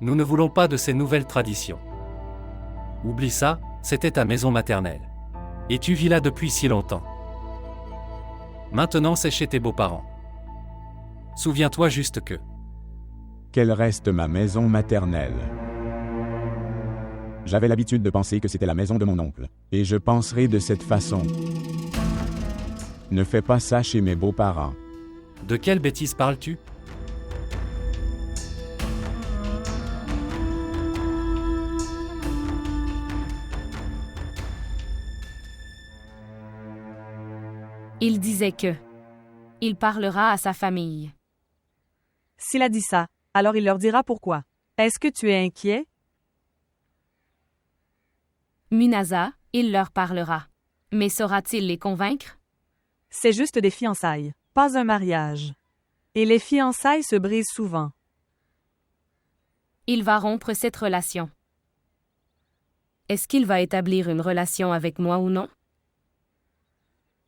Nous ne voulons pas de ces nouvelles traditions. Oublie ça, c'était ta maison maternelle. Et tu vis là depuis si longtemps. Maintenant c'est chez tes beaux-parents. Souviens-toi juste que... Qu'elle reste ma maison maternelle. J'avais l'habitude de penser que c'était la maison de mon oncle, et je penserai de cette façon. Ne fais pas ça chez mes beaux-parents. De quelle bêtise parles-tu? Il disait que il parlera à sa famille. S'il a dit ça, alors il leur dira pourquoi. Est-ce que tu es inquiet? Munasa, il leur parlera. Mais saura-t-il les convaincre? C'est juste des fiançailles, pas un mariage. Et les fiançailles se brisent souvent. Il va rompre cette relation. Est-ce qu'il va établir une relation avec moi ou non?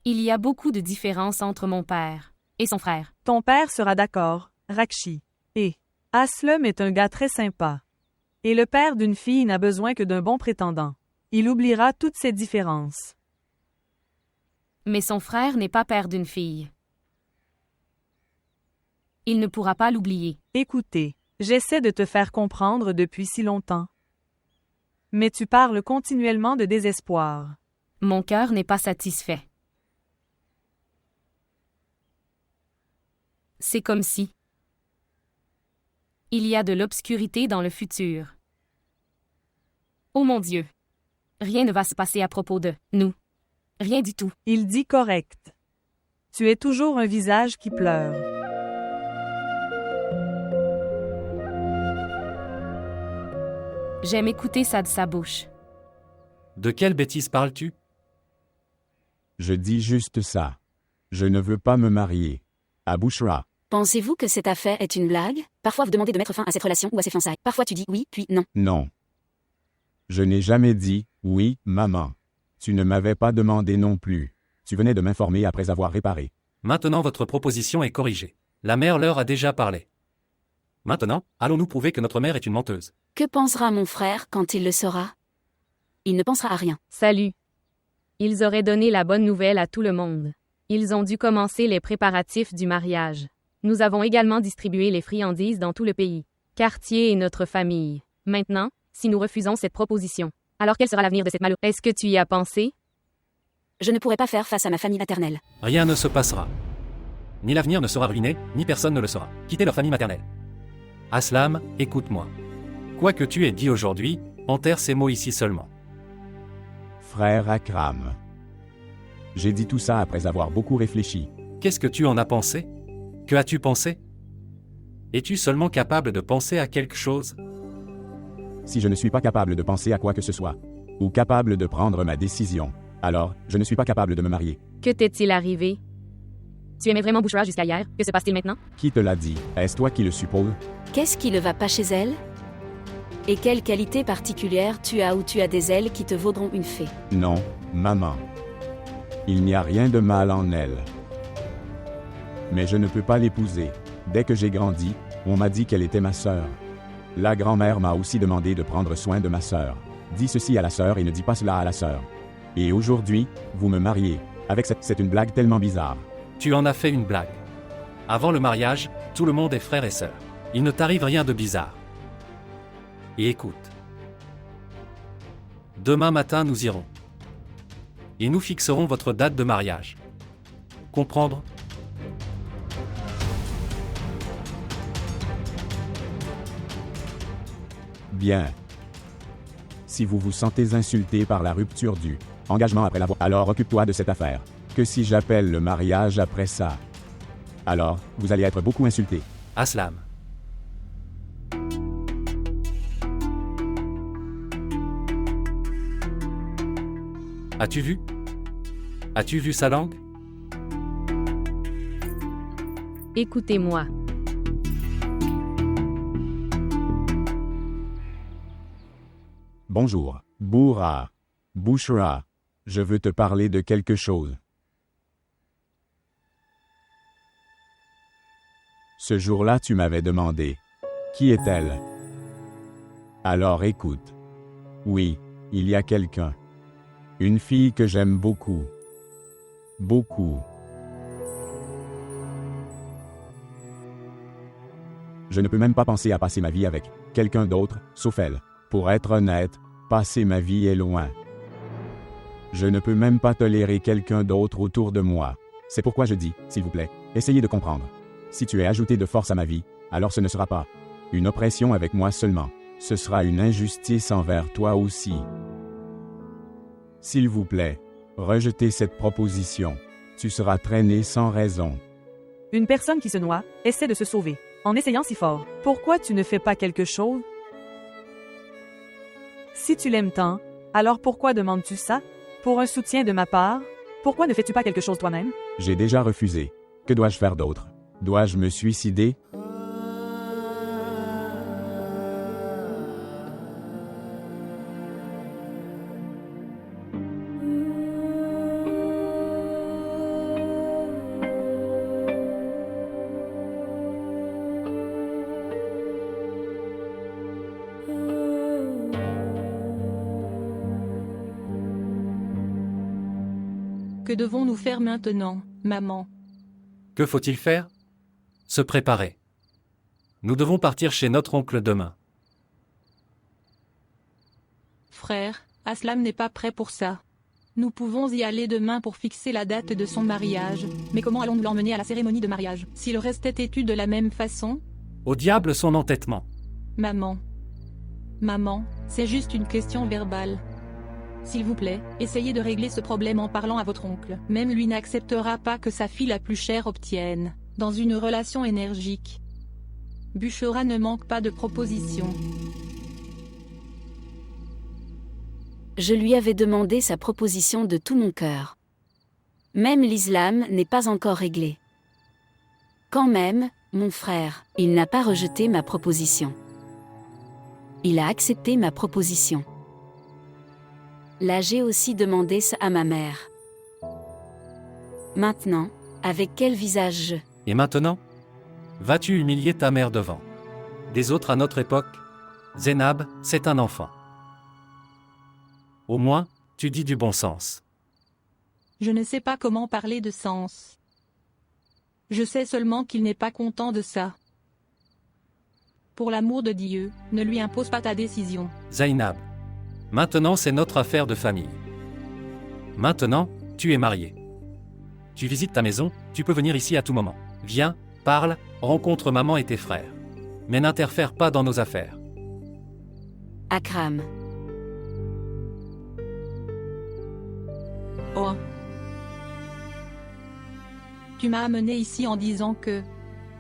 Il y a beaucoup de différences entre mon père et son frère. Ton père sera d'accord, Rakshi. Et Aslum est un gars très sympa. Et le père d'une fille n'a besoin que d'un bon prétendant. Il oubliera toutes ces différences. Mais son frère n'est pas père d'une fille. Il ne pourra pas l'oublier. Écoutez, j'essaie de te faire comprendre depuis si longtemps. Mais tu parles continuellement de désespoir. Mon cœur n'est pas satisfait. C'est comme si il y a de l'obscurité dans le futur. Oh mon Dieu! Rien ne va se passer à propos de nous. Rien du tout. Il dit correct. Tu es toujours un visage qui pleure. J'aime écouter ça de sa bouche. De quelle bêtise parles-tu? Je dis juste ça. Je ne veux pas me marier. À Bushra. Pensez-vous que cette affaire est une blague? Parfois vous demandez de mettre fin à cette relation ou à ces fiançailles. Parfois tu dis oui, puis non. Non. Je n'ai jamais dit « oui, maman ». Tu ne m'avais pas demandé non plus. Tu venais de m'informer après avoir réparé. Maintenant votre proposition est corrigée. La mère leur a déjà parlé. Maintenant, allons-nous prouver que notre mère est une menteuse? Que pensera mon frère quand il le saura? Il ne pensera à rien. Salut. Ils auraient donné la bonne nouvelle à tout le monde. Ils ont dû commencer les préparatifs du mariage. Nous avons également distribué les friandises dans tout le pays. Cartier est notre famille. Maintenant, si nous refusons cette proposition, alors quel sera l'avenir de cette malheureuse? Est-ce que tu y as pensé? Je ne pourrai pas faire face à ma famille maternelle. Rien ne se passera. Ni l'avenir ne sera ruiné, ni personne ne le sera. Quittez leur famille maternelle. Aslam, écoute-moi. Quoi que tu aies dit aujourd'hui, enterre ces mots ici seulement. Frère Akram. J'ai dit tout ça après avoir beaucoup réfléchi. Qu'est-ce que tu en as pensé? Que as-tu pensé? Es-tu seulement capable de penser à quelque chose? Si je ne suis pas capable de penser à quoi que ce soit, ou capable de prendre ma décision, alors je ne suis pas capable de me marier. Que t'est-il arrivé? Tu aimais vraiment Bushra jusqu'à hier. Que se passe-t-il maintenant? Qui te l'a dit? Est-ce toi qui le suppose? Qu'est-ce qui ne va pas chez elle? Et quelle qualité particulière tu as ou tu as des ailes qui te vaudront une fée? Non, maman. Il n'y a rien de mal en elle. Mais je ne peux pas l'épouser. Dès que j'ai grandi, on m'a dit qu'elle était ma sœur. La grand-mère m'a aussi demandé de prendre soin de ma sœur. Dis ceci à la sœur et ne dis pas cela à la sœur. Et aujourd'hui, vous me mariez. Avec c'est une blague tellement bizarre. Tu en as fait une blague. Avant le mariage, tout le monde est frère et sœur. Il ne t'arrive rien de bizarre. Et écoute. Demain matin, nous irons. Et nous fixerons votre date de mariage. Comprendre? Bien. Si vous vous sentez insulté par la rupture du engagement après l'avoir, alors occupe-toi de cette affaire. Que si j'appelle le mariage après ça? Alors, vous allez être beaucoup insulté. Aslam. As-tu vu? As-tu vu sa langue? Écoutez-moi. Bonjour, Boura. Bushra. Je veux te parler de quelque chose. Ce jour-là, tu m'avais demandé. Qui est-elle? Alors écoute. Oui, il y a quelqu'un. Une fille que j'aime beaucoup. Beaucoup. Je ne peux même pas penser à passer ma vie avec quelqu'un d'autre, sauf elle. Pour être honnête, passer ma vie est loin. Je ne peux même pas tolérer quelqu'un d'autre autour de moi. C'est pourquoi je dis, s'il vous plaît, essayez de comprendre. Si tu es ajouté de force à ma vie, alors ce ne sera pas une oppression avec moi seulement. Ce sera une injustice envers toi aussi. S'il vous plaît, rejetez cette proposition. Tu seras traîné sans raison. Une personne qui se noie essaie de se sauver, en essayant si fort. Pourquoi tu ne fais pas quelque chose? Si tu l'aimes tant, alors pourquoi demandes-tu ça? Pour un soutien de ma part? Pourquoi ne fais-tu pas quelque chose toi-même? J'ai déjà refusé. Que dois-je faire d'autre? Dois-je me suicider? Que devons-nous faire maintenant, maman? Que faut-il faire? Se préparer. Nous devons partir chez notre oncle demain. Frère, Aslam n'est pas prêt pour ça. Nous pouvons y aller demain pour fixer la date de son mariage, mais comment allons-nous l'emmener à la cérémonie de mariage, s'il restait têtu de la même façon? Au diable son entêtement. Maman. Maman, c'est juste une question verbale. S'il vous plaît, essayez de régler ce problème en parlant à votre oncle. Même lui n'acceptera pas que sa fille la plus chère obtienne, dans une relation énergique. Buchera ne manque pas de propositions. Je lui avais demandé sa proposition de tout mon cœur. Même l'islam n'est pas encore réglé. Quand même, mon frère, il n'a pas rejeté ma proposition. Il a accepté ma proposition. Là, j'ai aussi demandé ça à ma mère. Maintenant, avec quel visage je... Et maintenant? Vas-tu humilier ta mère devant des autres à notre époque? Zénab, c'est un enfant. Au moins, tu dis du bon sens. Je ne sais pas comment parler de sens. Je sais seulement qu'il n'est pas content de ça. Pour l'amour de Dieu, ne lui impose pas ta décision. Zainab. Maintenant c'est notre affaire de famille. Maintenant, tu es marié. Tu visites ta maison, tu peux venir ici à tout moment. Viens, parle, rencontre maman et tes frères. Mais n'interfère pas dans nos affaires. Akram. Oh. Tu m'as amené ici en disant que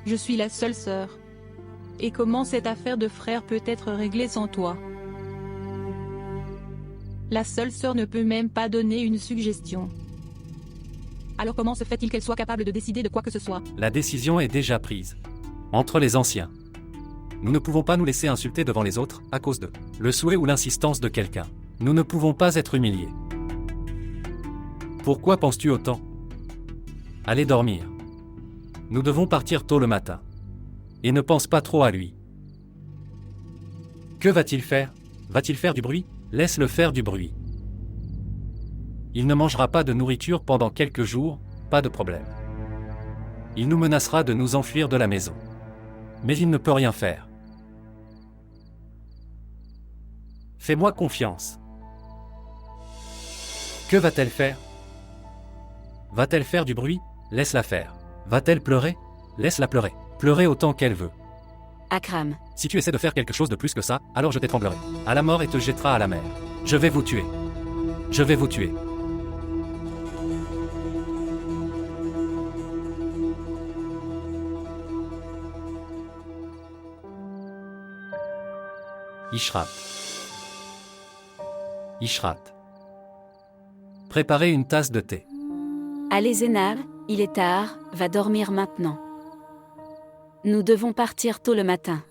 je suis la seule sœur. Et comment cette affaire de frère peut être réglée sans toi? La seule sœur ne peut même pas donner une suggestion. Alors comment se fait-il qu'elle soit capable de décider de quoi que ce soit? La décision est déjà prise. Entre les anciens. Nous ne pouvons pas nous laisser insulter devant les autres, à cause de le souhait ou l'insistance de quelqu'un. Nous ne pouvons pas être humiliés. Pourquoi penses-tu autant? Allez dormir. Nous devons partir tôt le matin. Et ne pense pas trop à lui. Que va-t-il faire? Va-t-il faire du bruit? Laisse-le faire du bruit. Il ne mangera pas de nourriture pendant quelques jours, pas de problème. Il nous menacera de nous enfuir de la maison. Mais il ne peut rien faire. Fais-moi confiance. Que va-t-elle faire? Va-t-elle faire du bruit? Laisse-la faire. Va-t-elle pleurer? Laisse-la pleurer. Pleurer autant qu'elle veut. Akram. Si tu essaies de faire quelque chose de plus que ça, alors je t'étranglerai à la mort et te jettera à la mer. Je vais vous tuer. Je vais vous tuer. Ishrat. Ishrat. Préparez une tasse de thé. Allez Zénab, il est tard, va dormir maintenant. Nous devons partir tôt le matin.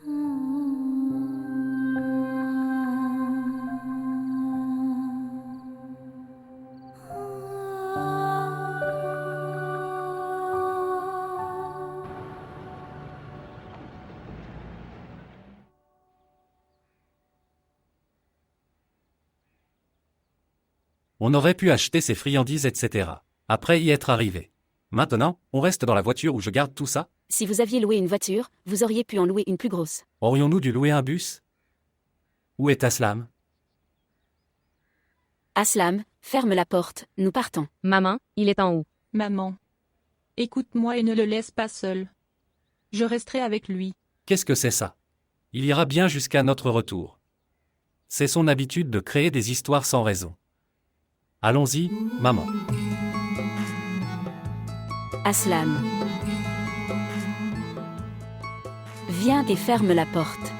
On aurait pu acheter ses friandises, etc. Après y être arrivé. Maintenant, on reste dans la voiture où je garde tout ça? Si vous aviez loué une voiture, vous auriez pu en louer une plus grosse. Aurions-nous dû louer un bus? Où est Aslam? Aslam, ferme la porte, nous partons. Maman, il est en haut. Maman. Écoute-moi et ne le laisse pas seul. Je resterai avec lui. Qu'est-ce que c'est ça? Il ira bien jusqu'à notre retour. C'est son habitude de créer des histoires sans raison. Allons-y, maman. Aslam. Viens et ferme la porte.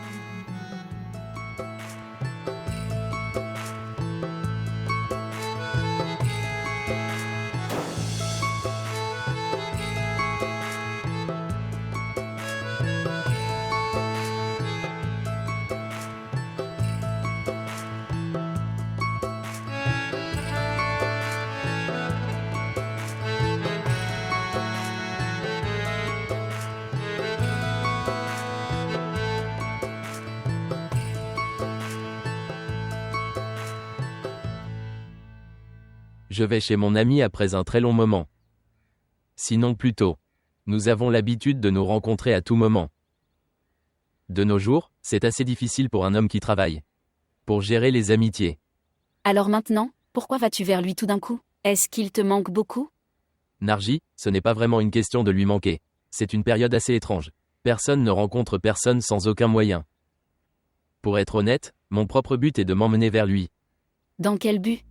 Je vais chez mon ami après un très long moment. Sinon plus tôt. Nous avons l'habitude de nous rencontrer à tout moment. De nos jours, c'est assez difficile pour un homme qui travaille. Pour gérer les amitiés. Alors maintenant, pourquoi vas-tu vers lui tout d'un coup? Est-ce qu'il te manque beaucoup? Narji, ce n'est pas vraiment une question de lui manquer. C'est une période assez étrange. Personne ne rencontre personne sans aucun moyen. Pour être honnête, mon propre but est de m'emmener vers lui. Dans quel but?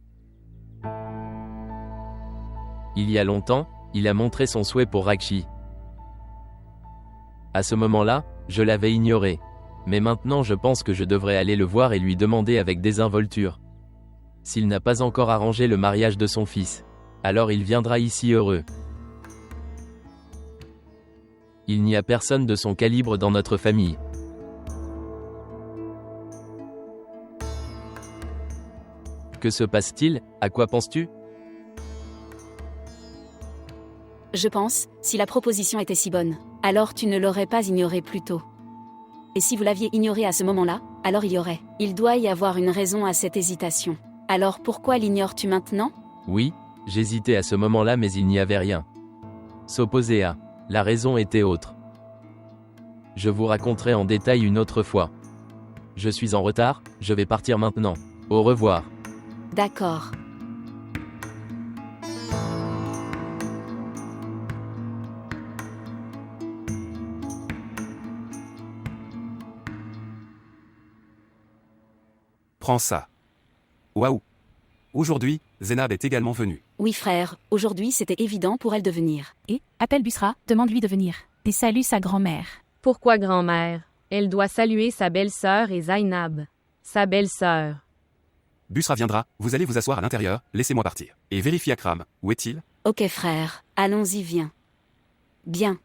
Il y a longtemps, il a montré son souhait pour Rakshi. À ce moment-là, je l'avais ignoré. Mais maintenant je pense que je devrais aller le voir et lui demander avec désinvolture. S'il n'a pas encore arrangé le mariage de son fils, alors il viendra ici heureux. Il n'y a personne de son calibre dans notre famille. Que se passe-t-il? À quoi penses-tu? Je pense, si la proposition était si bonne, alors tu ne l'aurais pas ignorée plus tôt. Et si vous l'aviez ignorée à ce moment-là, alors il doit y avoir une raison à cette hésitation. Alors pourquoi l'ignores-tu maintenant? Oui, j'hésitais à ce moment-là mais il n'y avait rien. S'opposer à. La raison était autre. Je vous raconterai en détail une autre fois. Je suis en retard, je vais partir maintenant. Au revoir. D'accord. Prends ça. Waouh. Aujourd'hui, Zénab est également venue. Oui frère, aujourd'hui c'était évident pour elle de venir. Et, appelle Busra, demande-lui de venir. Et salue sa grand-mère. Pourquoi grand-mère? Elle doit saluer sa belle-sœur et Zainab. Sa belle-sœur. Busra viendra, vous allez vous asseoir à l'intérieur, laissez-moi partir. Et vérifie Akram, où est-il? Ok frère, allons-y viens. Bien.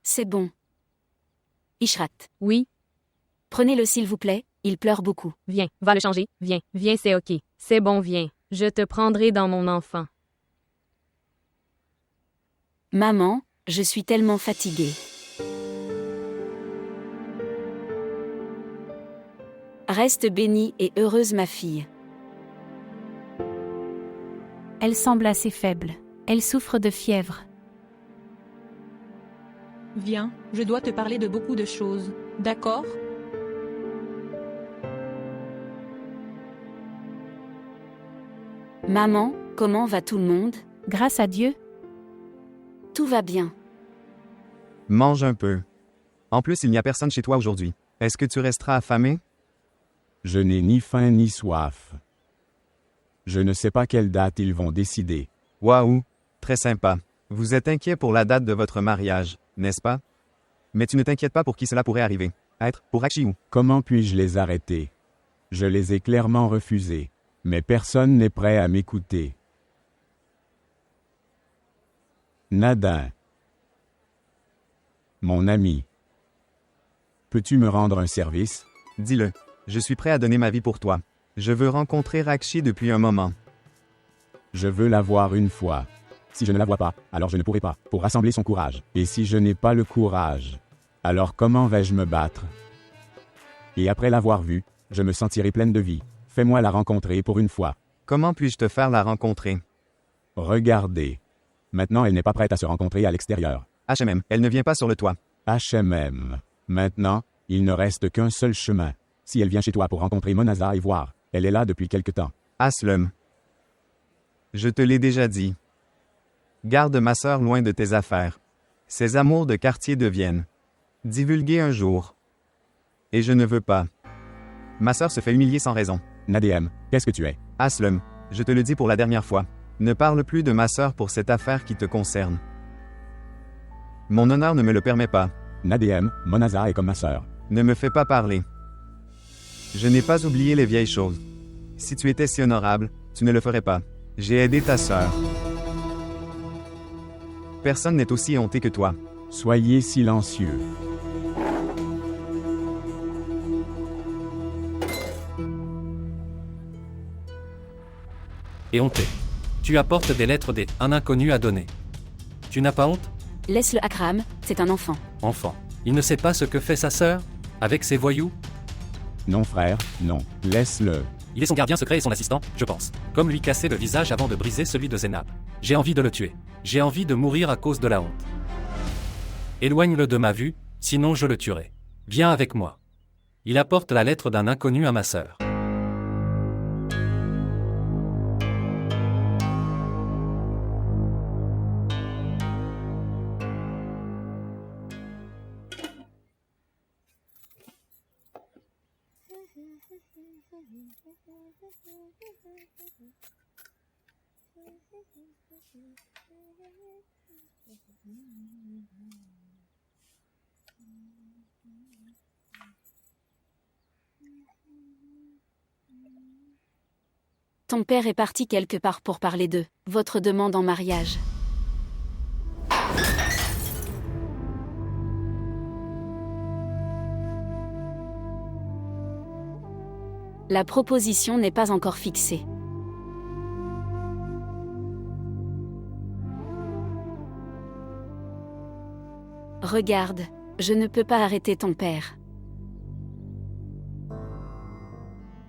C'est bon. Ishrat. Oui, Prenez-le s'il vous plaît, il pleure beaucoup. viens, va le changer, viens, c'est ok. C'est bon, viens. Je te prendrai dans mon enfant. Maman, je suis tellement fatiguée. Reste bénie et heureuse ma fille. Elle semble assez faible. Elle souffre de fièvre. Viens, je dois te parler de beaucoup de choses. D'accord? Maman, comment va tout le monde? Grâce à Dieu, Tout va bien. Mange un peu. En plus, il n'y a personne chez toi aujourd'hui. Est-ce que tu resteras affamé? Je n'ai ni faim ni soif. Je ne sais pas quelle date ils vont décider. Waouh, très sympa. Vous êtes inquiet pour la date de votre mariage, n'est-ce pas? Mais tu ne t'inquiètes pas pour qui cela pourrait arriver. Être pour Rakshi ou? Comment puis-je les arrêter? Je les ai clairement refusés. Mais personne n'est prêt à m'écouter. Nadin. Mon ami. Peux-tu me rendre un service? Dis-le. Je suis prêt à donner ma vie pour toi. Je veux rencontrer Rakshi depuis un moment. Je veux la voir une fois. Si je ne la vois pas, alors je ne pourrai pas, pour rassembler son courage. Et si je n'ai pas le courage, alors comment vais-je me battre? Et après l'avoir vue, Je me sentirai pleine de vie. Fais-moi la rencontrer pour une fois. Comment puis-je te faire la rencontrer? Regardez. Maintenant, elle n'est pas prête à se rencontrer à l'extérieur. HMM, elle ne vient pas sur le toit. HMM. Maintenant, il ne reste qu'un seul chemin. Si elle vient chez toi pour rencontrer Monasa et voir, elle est là depuis quelque temps. Aslum. Je te l'ai déjà dit. Garde ma sœur loin de tes affaires. Ses amours de quartier deviennent divulgués un jour. Et je ne veux pas. Ma sœur se fait humilier sans raison. Nadiem, qu'est-ce que tu es? Aslum, je te le dis pour la dernière fois. Ne parle plus de ma sœur pour cette affaire qui te concerne. Mon honneur ne me le permet pas. Nadiem, Monasa est comme ma sœur. Ne me fais pas parler. Je n'ai pas oublié les vieilles choses. Si tu étais si honorable, tu ne le ferais pas. J'ai aidé ta sœur. Personne n'est aussi honté que toi. Soyez silencieux. Et honté. Tu apportes des lettres un inconnu à donner. Tu n'as pas honte? Laisse-le Akram, c'est un enfant. Enfant. Il ne sait pas ce que fait sa sœur? Avec ses voyous? Non frère, non. Laisse-le. Il est son gardien secret et son assistant, je pense. Comme lui casser le visage avant de briser celui de Zénab. J'ai envie de le tuer. J'ai envie de mourir à cause de la honte. Éloigne-le de ma vue, sinon je le tuerai. Viens avec moi. Il apporte la lettre d'un inconnu à ma sœur. Ton père est parti quelque part pour parler de votre demande en mariage. La proposition n'est pas encore fixée. Regarde, je ne peux pas arrêter ton père.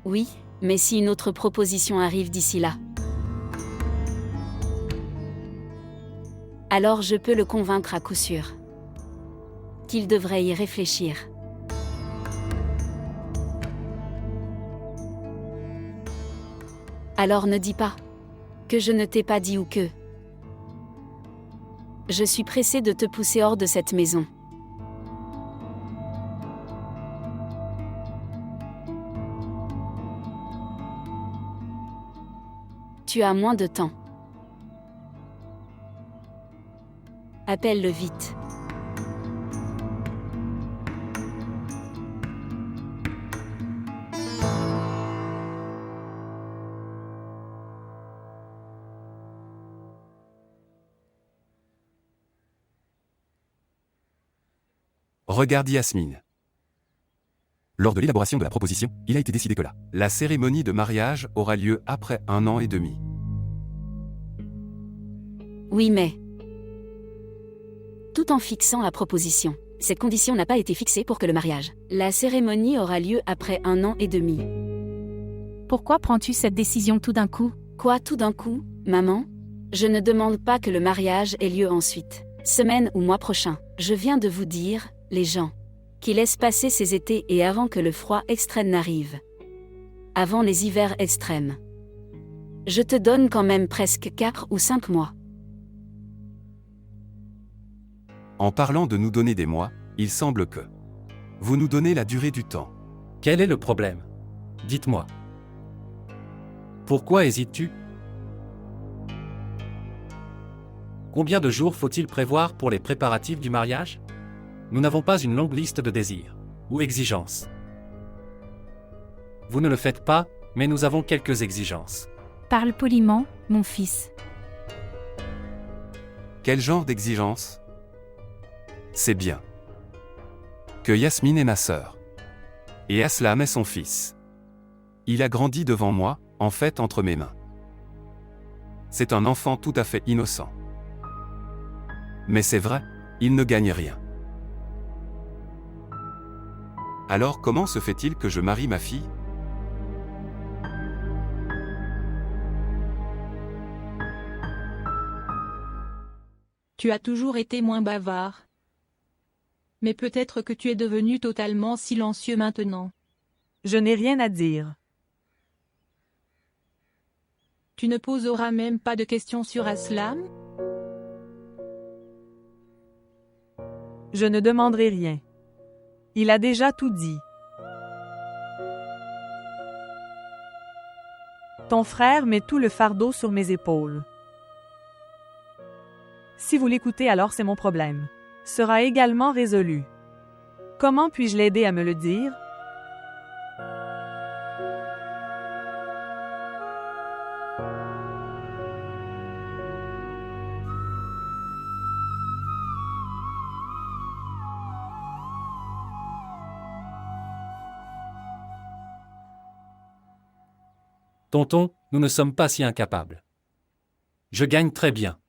Oui, mais si une autre proposition arrive d'ici là, alors je peux le convaincre à coup sûr qu'il devrait y réfléchir. Alors ne dis pas que je ne t'ai pas dit ou que je suis pressée de te pousser hors de cette maison. Tu as moins de temps. Appelle-le vite. Regarde Yasmine. Lors de l'élaboration de la proposition, il a été décidé que la cérémonie de mariage aura lieu après 1 an et demi. Oui, mais tout en fixant la proposition, cette condition n'a pas été fixée pour que le mariage. La cérémonie aura lieu après 1 an et demi. Pourquoi prends-tu cette décision tout d'un coup? Quoi tout d'un coup, maman? Je ne demande pas que le mariage ait lieu ensuite, semaine ou mois prochain. Je viens de vous dire, les gens, qui laissent passer ces étés et avant que le froid extrême n'arrive. Avant les hivers extrêmes. Je te donne quand même presque 4 ou 5 mois. En parlant de nous donner des mois, il semble que vous nous donnez la durée du temps. Quel est le problème? Dites-moi. Pourquoi hésites-tu? Combien de jours faut-il prévoir pour les préparatifs du mariage? Nous n'avons pas une longue liste de désirs ou exigences. Vous ne le faites pas, mais nous avons quelques exigences. Parle poliment, mon fils. Quel genre d'exigence? C'est bien. Que Yasmine est ma sœur. Et Aslam est son fils. Il a grandi devant moi, en fait entre mes mains. C'est un enfant tout à fait innocent. Mais c'est vrai, il ne gagne rien. Alors comment se fait-il que je marie ma fille, Tu as toujours été moins bavard. Mais peut-être que tu es devenu totalement silencieux maintenant. Je n'ai rien à dire. Tu ne poseras même pas de questions sur Aslam? Je ne demanderai rien. Il a déjà tout dit. Ton frère met tout le fardeau sur mes épaules. Si vous l'écoutez, alors c'est mon problème. Sera également résolu. Comment puis-je l'aider à me le dire? Tonton, nous ne sommes pas si incapables. Je gagne très bien.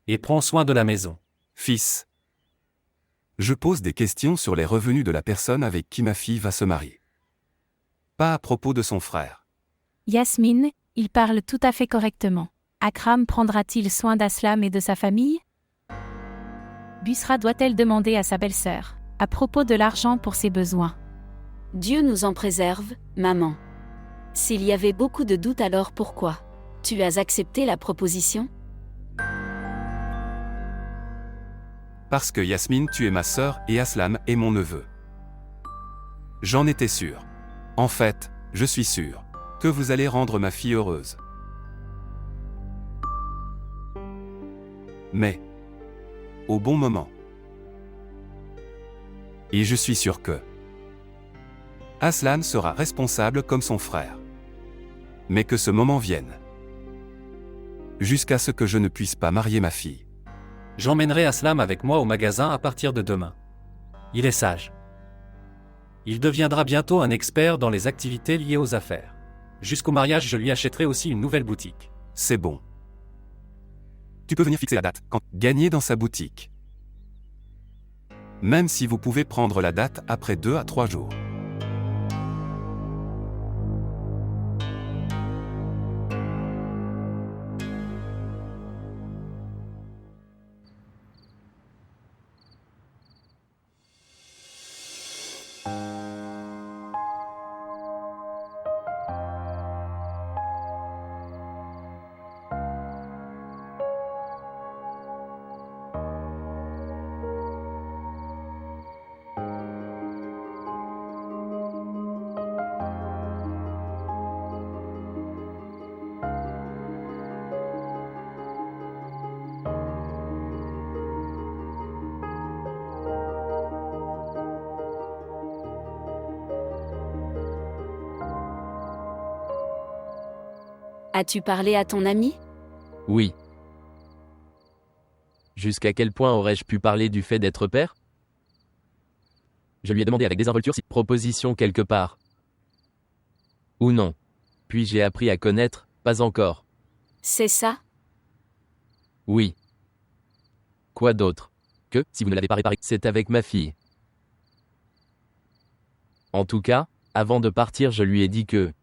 Et prends soin de la maison. Fils. Je pose des questions sur les revenus de la personne avec qui ma fille va se marier. Pas à propos de son frère. Yasmine, il parle tout à fait correctement. Akram prendra-t-il soin d'Aslam et de sa famille? Busra doit-elle demander à sa belle-sœur, à propos de l'argent pour ses besoins? Dieu nous en préserve, maman. S'il y avait beaucoup de doutes, alors pourquoi? Tu as accepté la proposition? Parce que Yasmine, tu es ma sœur et Aslam est mon neveu. J'en étais sûr. En fait, je suis sûr que vous allez rendre ma fille heureuse. Mais au bon moment. Et je suis sûr que Aslam sera responsable comme son frère. Mais que ce moment vienne. Jusqu'à ce que je ne puisse pas marier ma fille. J'emmènerai Aslam avec moi au magasin à partir de demain. Il est sage. Il deviendra bientôt un expert dans les activités liées aux affaires. Jusqu'au mariage, je lui achèterai aussi une nouvelle boutique. C'est bon. Tu peux venir fixer la date quand gagner dans sa boutique. Même si vous pouvez prendre la date après 2 à 3 jours. As-tu parlé à ton ami? Oui. Jusqu'à quel point aurais-je pu parler du fait d'être père? Je lui ai demandé avec désinvolture si proposition quelque part. Ou non. Puis j'ai appris à connaître, pas encore. C'est ça? Oui. Quoi d'autre? Que, si vous ne l'avez pas réparé, c'est avec ma fille. En tout cas, avant de partir, je lui ai dit que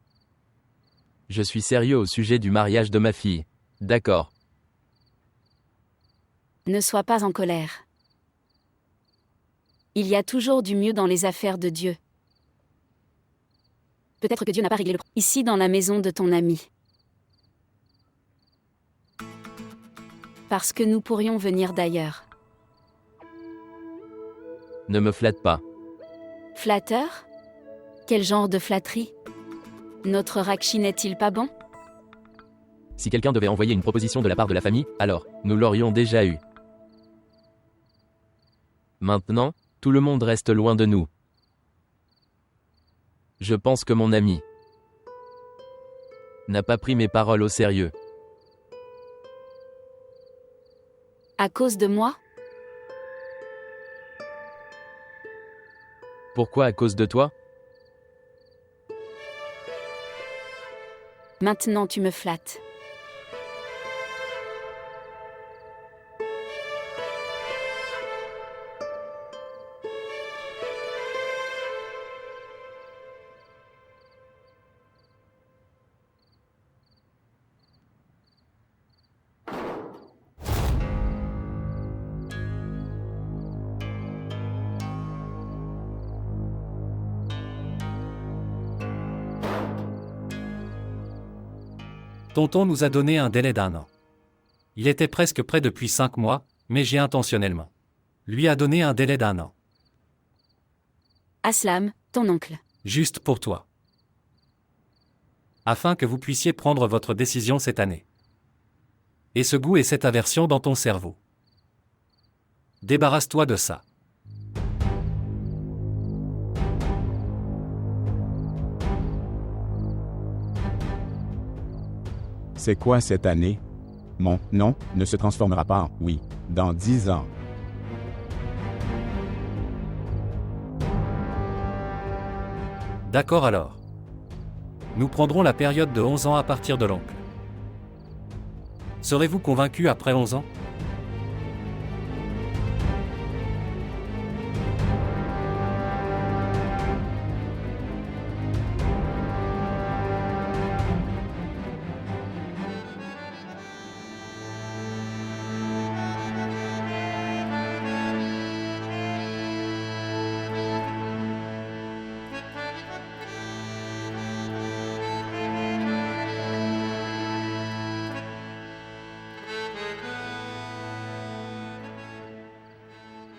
je suis sérieux au sujet du mariage de ma fille. D'accord. Ne sois pas en colère. Il y a toujours du mieux dans les affaires de Dieu. Peut-être que Dieu n'a pas réglé le problème ici dans la maison de ton ami. Parce que nous pourrions venir d'ailleurs. Ne me flatte pas. Flatteur? Quel genre de flatterie? Notre Rakshi n'est-il pas bon? Si quelqu'un devait envoyer une proposition de la part de la famille, alors, nous l'aurions déjà eu. Maintenant, tout le monde reste loin de nous. Je pense que mon ami n'a pas pris mes paroles au sérieux. À cause de moi? Pourquoi à cause de toi? Maintenant tu me flattes. Tonton nous a donné un délai d'1 an. Il était presque prêt depuis 5 mois, mais j'ai intentionnellement lui a donné un délai d'1 an. Aslam, ton oncle. Juste pour toi. Afin que vous puissiez prendre votre décision cette année. Et ce goût et cette aversion dans ton cerveau. Débarrasse-toi de ça. C'est quoi cette année? Mon nom ne se transformera pas en oui dans 10 ans. D'accord alors. Nous prendrons la période de 11 ans à partir de l'oncle. Serez-vous convaincu après 11 ans?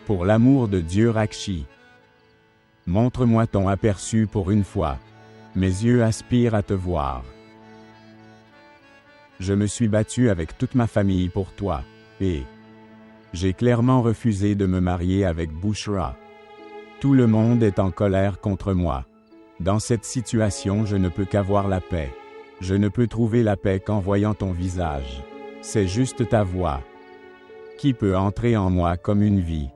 Pour l'amour de Dieu Rakshi, montre-moi ton aperçu pour une fois. Mes yeux aspirent à te voir. Je me suis battu avec toute ma famille pour toi, et j'ai clairement refusé de me marier avec Bushra. Tout le monde est en colère contre moi. Dans cette situation, je ne peux qu'avoir la paix. Je ne peux trouver la paix qu'en voyant ton visage. C'est juste ta voix qui peut entrer en moi comme une vie.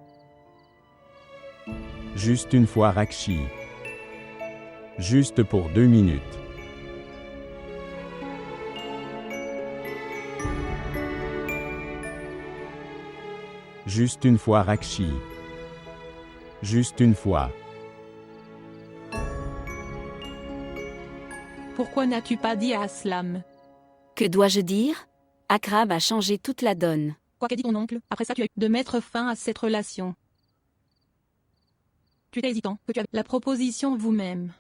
Juste une fois Rakshi. Juste pour 2 minutes. Juste une fois Rakshi. Juste une fois. Pourquoi n'as-tu pas dit à Aslam? Que dois-je dire? Akram a changé toute la donne. Quoi qu'a dit ton oncle? Après ça tu as eu de mettre fin à cette relation. Tu étais hésitant, que tu avais la proposition vous-même.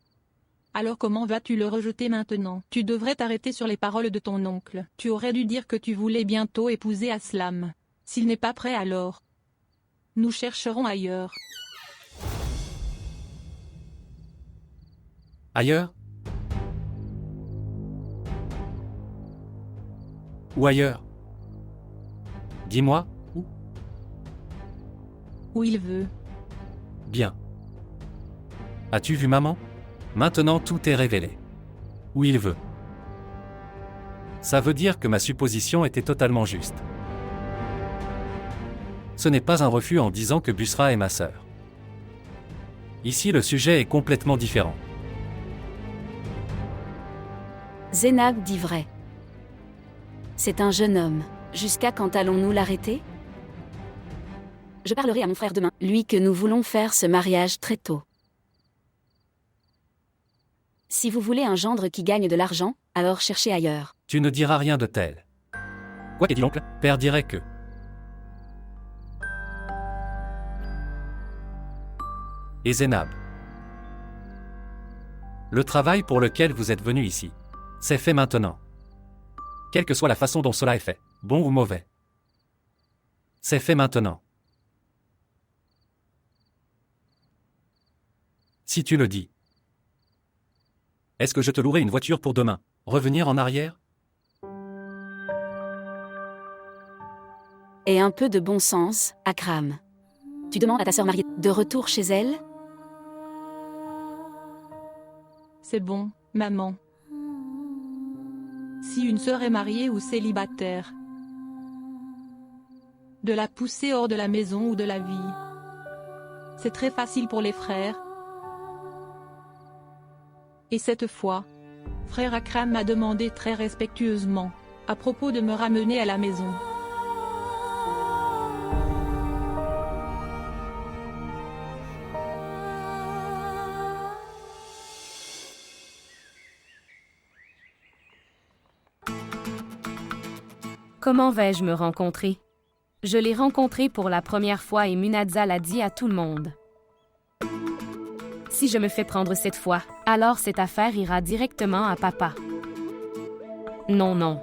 Alors comment vas-tu le rejeter maintenant? Tu devrais t'arrêter sur les paroles de ton oncle. Tu aurais dû dire que tu voulais bientôt épouser Aslam. S'il n'est pas prêt alors, nous chercherons ailleurs. Ailleurs? Où ailleurs? Dis-moi, où? Où il veut. Bien. As-tu vu maman? Maintenant tout est révélé. Où il veut. Ça veut dire que ma supposition était totalement juste. Ce n'est pas un refus en disant que Bushra est ma sœur. Ici le sujet est complètement différent. Zénab dit vrai. C'est un jeune homme. Jusqu'à quand allons-nous l'arrêter? Je parlerai à mon frère demain, lui que nous voulons faire ce mariage très tôt. Si vous voulez un gendre qui gagne de l'argent, alors cherchez ailleurs. Tu ne diras rien de tel. Quoi qu'a dit l'oncle? Père dirait que... Et Zénab. Le travail pour lequel vous êtes venu ici, c'est fait maintenant. Quelle que soit la façon dont cela est fait, bon ou mauvais. C'est fait maintenant. Si tu le dis. Est-ce que je te louerai une voiture pour demain? Revenir en arrière? Et un peu de bon sens, Akram. Tu demandes à ta sœur mariée de retour chez elle? C'est bon, maman. Si une sœur est mariée ou célibataire, de la pousser hors de la maison ou de la vie. C'est très facile pour les frères. Et cette fois, frère Akram m'a demandé très respectueusement, à propos de me ramener à la maison. Comment vais-je me rencontrer? Je l'ai rencontré pour la première fois et Munazza l'a dit à tout le monde. Si je me fais prendre cette fois, alors cette affaire ira directement à papa. Non, non,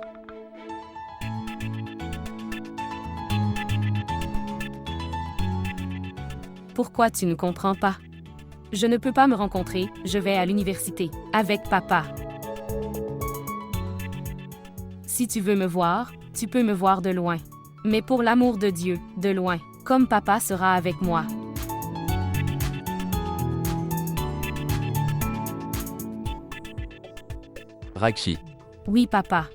Pourquoi tu ne comprends pas? Je ne peux pas me rencontrer, je vais à l'université, avec papa. Si tu veux me voir, tu peux me voir de loin. Mais pour l'amour de Dieu, de loin, comme papa sera avec moi. Rakshi. Oui, papa.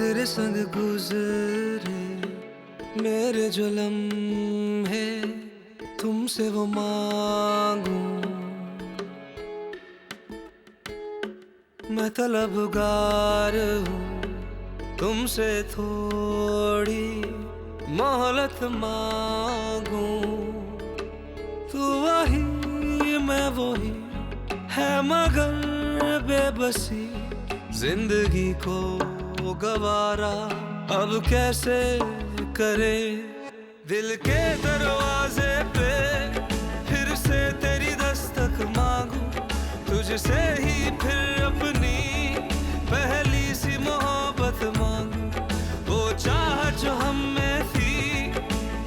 तेरे संग गुजरे मेरे जो लम्हे तुमसे वो मांगूं मैं तलबगार हूँ तुमसे थोड़ी मोहलत मांगूं तू वही मैं वही है मगर बेबसी जिंदगी को गवारा अब कैसे करे दिल के दरवाजे पे फिर से तेरी दस्तक मांगू तुझसे ही फिर अपनी पहली सी मोहब्बत मांगू वो चाहत जो हम में थी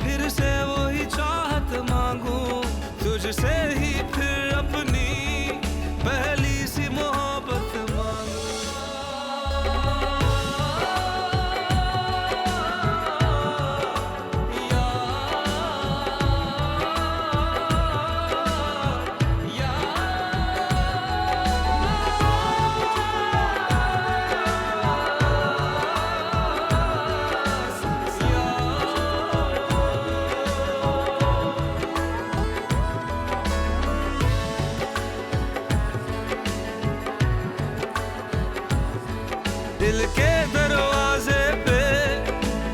फिर से वही चाहत मांगू तुझसे ही फिर अपनी पहली सी मोहब्बत मांगू दिल के दरवाजे पे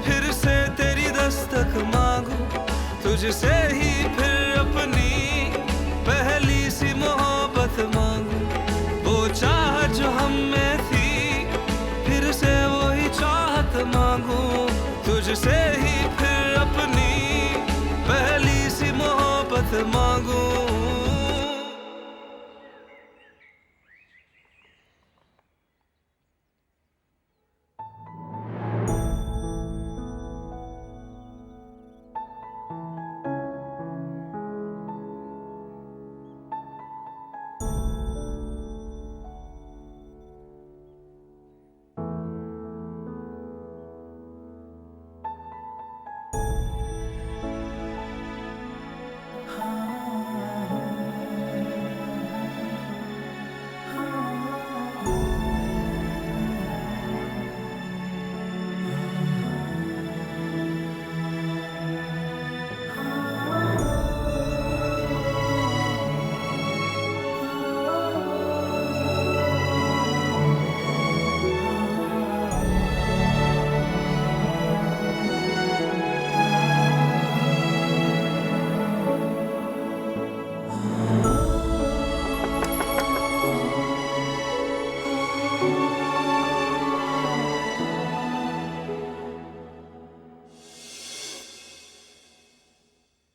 फिर से तेरी दस्तक मांगू तुझसे ही फिर अपनी पहली सी मोहब्बत मांगू वो चाहत जो हम में थी फिर से वही चाहत मांगू तुझसे ही फिर अपनी पहली सी मोहब्बत मांगू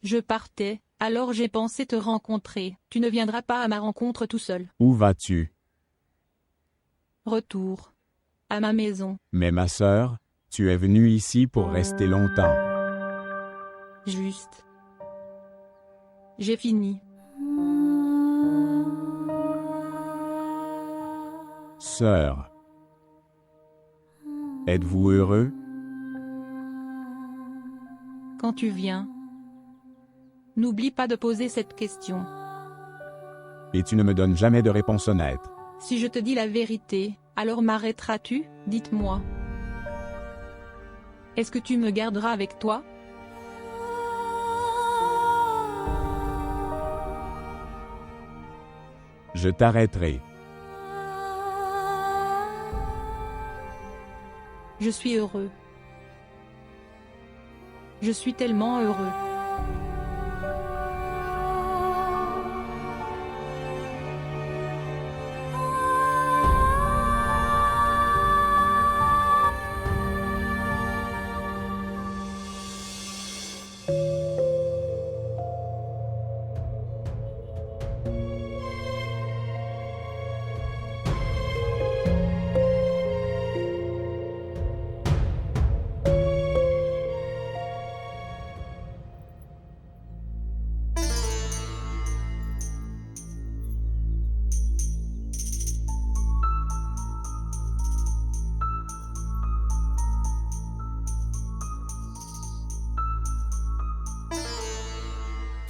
Je partais, alors j'ai pensé te rencontrer. Tu ne viendras pas à ma rencontre tout seul. Où vas-tu? Retour. À ma maison. Mais ma sœur, tu es venue ici pour rester longtemps. Juste. J'ai fini. Sœur. Êtes-vous heureux? Quand tu viens, n'oublie pas de poser cette question. Et tu ne me donnes jamais de réponse honnête. Si je te dis la vérité, alors m'arrêteras-tu? Dites-moi. Est-ce que tu me garderas avec toi? Je t'arrêterai. Je suis heureux. Je suis tellement heureux.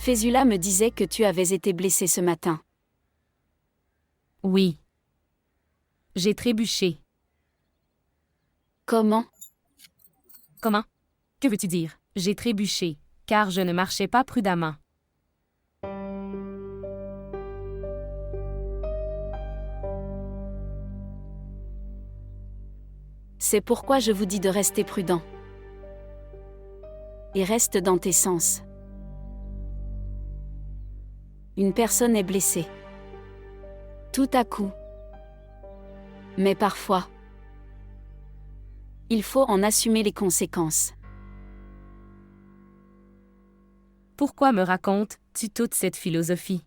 Fésula me disait que tu avais été blessé ce matin. Oui. J'ai trébuché. Comment? Comment? Que veux-tu dire? J'ai trébuché, car je ne marchais pas prudemment. C'est pourquoi je vous dis de rester prudent. Et reste dans tes sens. Une personne est blessée. Tout à coup. Mais parfois, il faut en assumer les conséquences. Pourquoi me racontes-tu toute cette philosophie?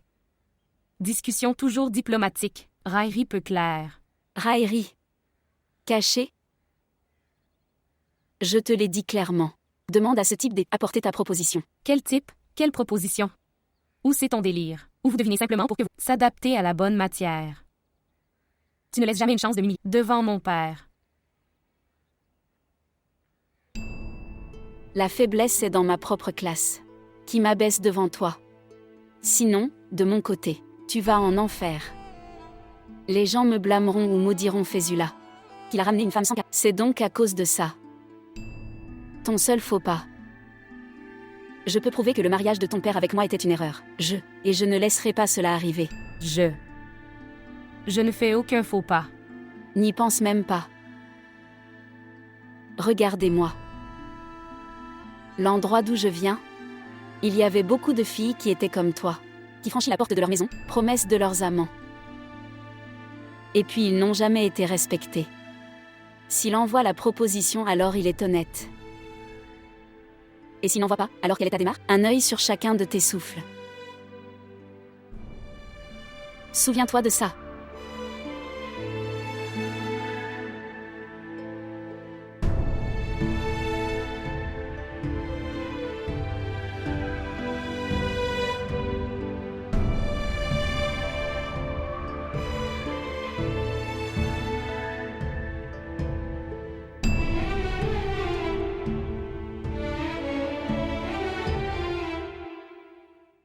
Discussion toujours diplomatique, raillerie peu claire. Raillerie. Caché. Je te l'ai dit clairement. Demande à ce type d'apporter ta proposition. Quel type? Quelle proposition? Ou c'est ton délire? Ou vous devinez simplement pour que vous s'adapter à la bonne matière? Tu ne laisses jamais une chance de m'humilier devant mon père. La faiblesse est dans ma propre classe, qui m'abaisse devant toi. Sinon, de mon côté, tu vas en enfer. Les gens me blâmeront ou maudiront Fésula, qu'il a ramené une femme sans cas. C'est donc à cause de ça. Ton seul faux pas. Je peux prouver que le mariage de ton père avec moi était une erreur. Et je ne laisserai pas cela arriver. Je ne fais aucun faux pas. N'y pense même pas. Regardez-moi. L'endroit d'où je viens, il y avait beaucoup de filles qui étaient comme toi, qui franchissent la porte de leur maison, promesses de leurs amants. Et puis ils n'ont jamais été respectés. S'il envoie la proposition, alors il est honnête. Et s'il n'envoie pas, alors quelle est ta démarche? Un œil sur chacun de tes souffles. Souviens-toi de ça.